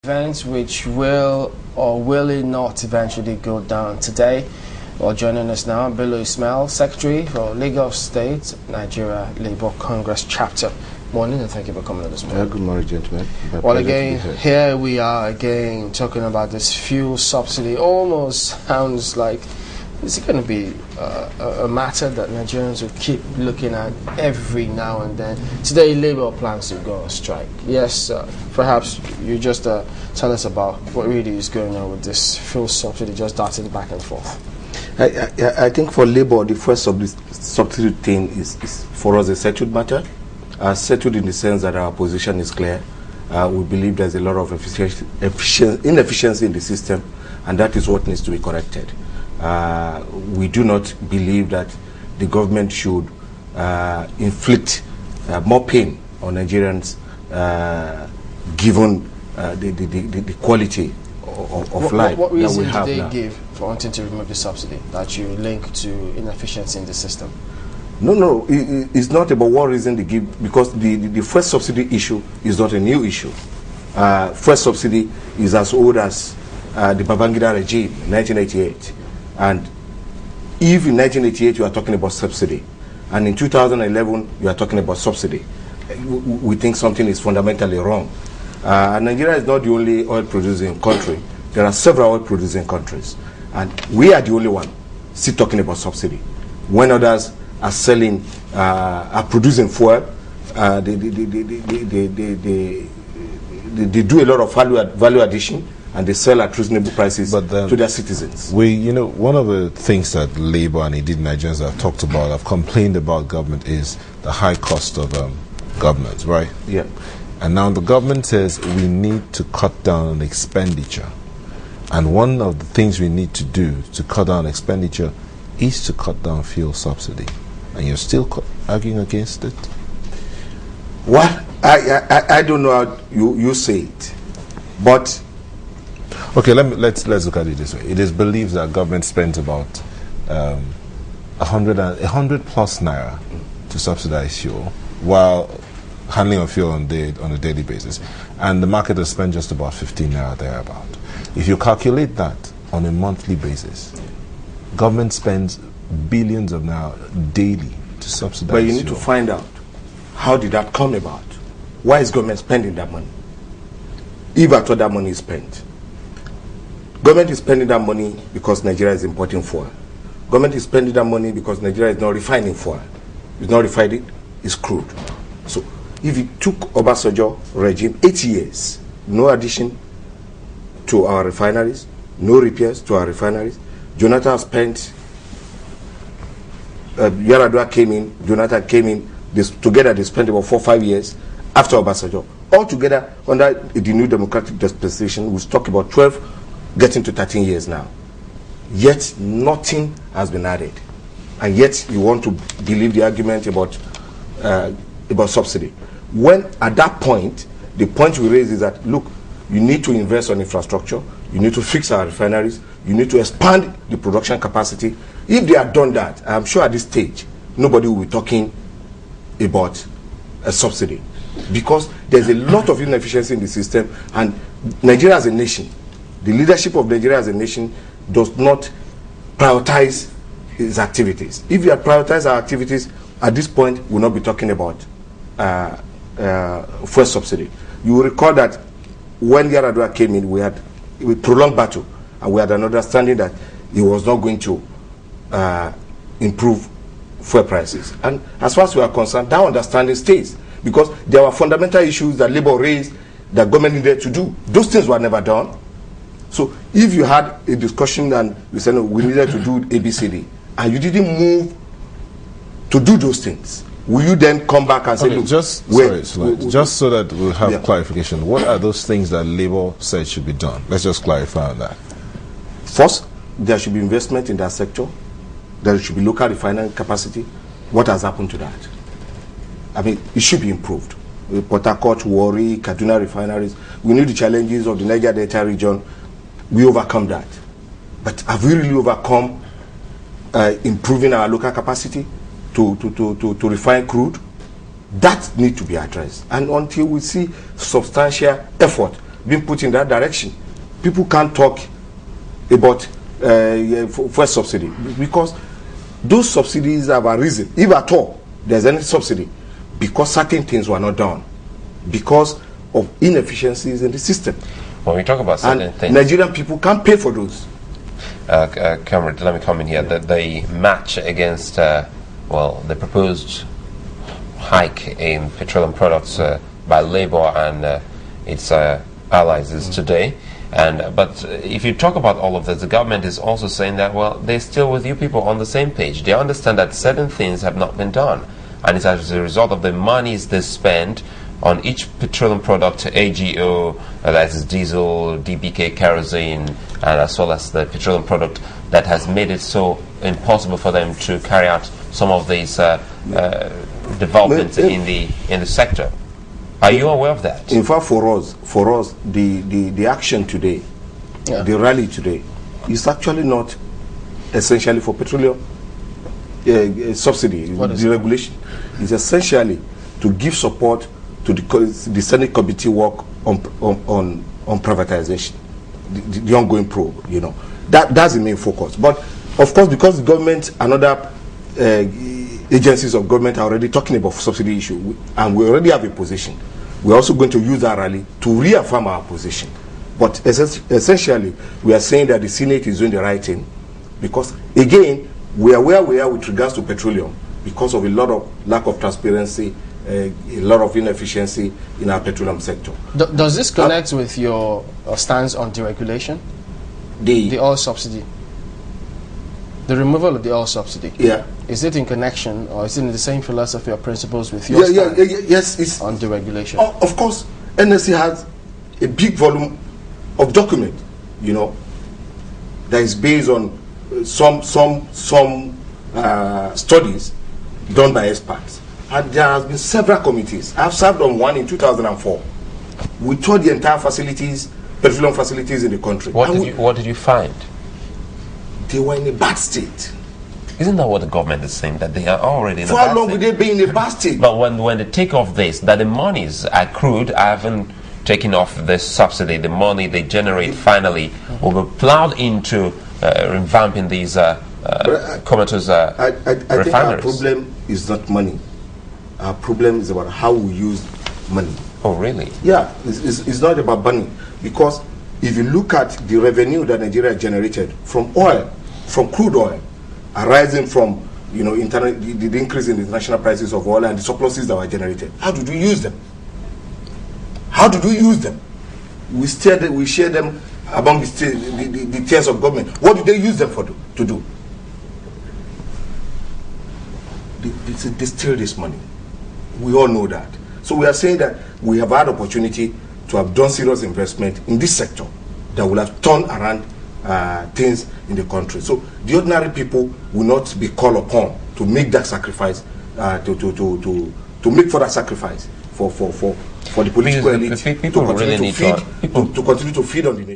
Events which will or will it not eventually go down today. Well, joining us now, Bello Ismail, Secretary for Lagos State, Nigeria Labour Congress Chapter. Morning, and thank you for coming this morning. Good morning, gentlemen. Well, again, here we are again talking about this fuel subsidy. Almost sounds like it's going to be a matter that Nigerians will keep looking at every now and then. Today, Labour plans to go on strike. Yes, perhaps you just tell us about what really is going on with this fuel subsidy, just darting back and forth. I think for Labour, the first subsidy thing is for us a settled matter. Settled in the sense that our position is clear. We believe there's a lot of inefficiency in the system, and that is what needs to be corrected. We do not believe that the government should inflict more pain on Nigerians given the quality of life what reason that we did have they give for wanting to remove the subsidy that you link to inefficiency in the system? No, it's not about what reason they give, because the first subsidy issue is not a new issue. First subsidy is as old as the Babangida regime, 1988. And if in 1988 you are talking about subsidy, and in 2011 you are talking about subsidy, we think something is fundamentally wrong. And Nigeria is not the only oil producing country. There are several oil producing countries, and we are the only one still talking about subsidy. When others are selling, are producing fuel, they do a lot of value addition, and they sell at reasonable prices to their citizens. One of the things that Labour and indeed Nigerians have talked about, have complained about government, is the high cost of government, right? Yeah. And now the government says we need to cut down on expenditure. And one of the things we need to do to cut down expenditure is to cut down fuel subsidy. And you're still arguing against it? Well, I don't know how you say it, but okay, let's look at it this way. It is believed that government spends about 100 plus naira to subsidize fuel, while handling of fuel on a daily basis, and the market has spent just about 15 naira thereabout. If you calculate that on a monthly basis, government spends billions of naira daily to subsidize. But you need to find out, how did that come about? Why is government spending that money? If at all that money is spent. Government is spending that money because Nigeria is importing fuel. Government is spending that money because Nigeria is not refining fuel. It's not refined it, it's crude. So if you took Obasanjo regime 8 years, no addition to our refineries, no repairs to our refineries, Jonathan spent, Yaradua came in, Jonathan came in, together they spent about 4 or 5 years after Obasanjo. Altogether, under the new democratic dispensation, we talk about 12, getting to 13 years now. Yet nothing has been added. And yet you want to believe the argument about subsidy. When at that point, the point we raise is that, look, you need to invest on infrastructure, you need to fix our refineries, you need to expand the production capacity. If they had done that, I'm sure at this stage, nobody will be talking about a subsidy. Because there's a lot of inefficiency in the system, and Nigeria as a nation, the leadership of Nigeria as a nation does not prioritize its activities. If we had prioritized our activities, at this point, we'll not be talking about fuel subsidy. You will recall that when Yaradua came in, we prolonged battle, and we had an understanding that he was not going to improve fuel prices. And as far as we are concerned, that understanding stays, because there were fundamental issues that Labour raised that government needed to do. Those things were never done. So if you had a discussion and you said, no, we needed to do ABCD, and you didn't move to do those things, will you then come back and say, okay, look, just so that we'll have clarification, what are those things that Labour said should be done? Let's just clarify on that. First, there should be investment in that sector. There should be local refining capacity. What has happened to that? I mean, it should be improved. Port Harcourt, Warri, Kaduna refineries, we know the challenges of the Niger Delta region. We overcome that. But have we really overcome improving our local capacity to refine crude? That needs to be addressed. And until we see substantial effort being put in that direction. People can't talk about fuel subsidy because those subsidies have a reason, if at all there's any subsidy, because certain things were not done, because of inefficiencies in the system. When we talk about certain things, Nigerian people can't pay for those. Comrade, let me come in here. The match against, the proposed hike in petroleum products by Labour and its allies is today. But if you talk about all of this, the government is also saying that, well, they're still with you people on the same page. They understand that certain things have not been done. And it's as a result of the monies they spend on each petroleum product, AGO, that is diesel, DBK, kerosene, and as well as the petroleum product, that has made it so impossible for them to carry out some of these developments in the sector. Are you aware of that? In fact, for us, the action today, the rally today, is actually not essentially for petroleum subsidy. The regulation is essentially to give support to the Senate committee work on privatization, the ongoing probe. You know, that's the main focus. But of course, because the government and other agencies of government are already talking about subsidy issue, and we already have a position, we're also going to use that rally to reaffirm our position. But essentially, we are saying that the Senate is doing the right thing, because again, we are where we are with regards to petroleum because of a lot of lack of transparency, a lot of inefficiency in our petroleum sector. Does this connect with your stance on deregulation? The oil subsidy? The removal of the oil subsidy? Yeah. Is it in connection, or is it in the same philosophy or principles with your stance yes, it's on deregulation? Of course, NSC has a big volume of document, you know, that is based on some studies done by experts. And there has been several committees. I've served on one in 2004. We toured the entire facilities, petroleum facilities in the country. What did you find? They were in a bad state. Isn't that what the government is saying, that they are already in a bad state? For how long will they be in a bad state? But when they take off this, that the monies accrued, I haven't taken off the subsidy, the money they generate finally will be plowed into revamping these comatose I think refineries. our problem is not money. Our problem is about how we use money. Oh, really? Yeah, it's not about money. Because if you look at the revenue that Nigeria generated from oil, from crude oil, arising from, you know, the increase in the international prices of oil and the surpluses that were generated, how did we use them? How did we use them? We share them among the tiers of government. What did they use them for to do? They steal this money. We all know that. So we are saying that we have had opportunity to have done serious investment in this sector that will have turned around things in the country. So the ordinary people will not be called upon to make that sacrifice, to make further sacrifice for the political elite to continue to continue to feed on the nation.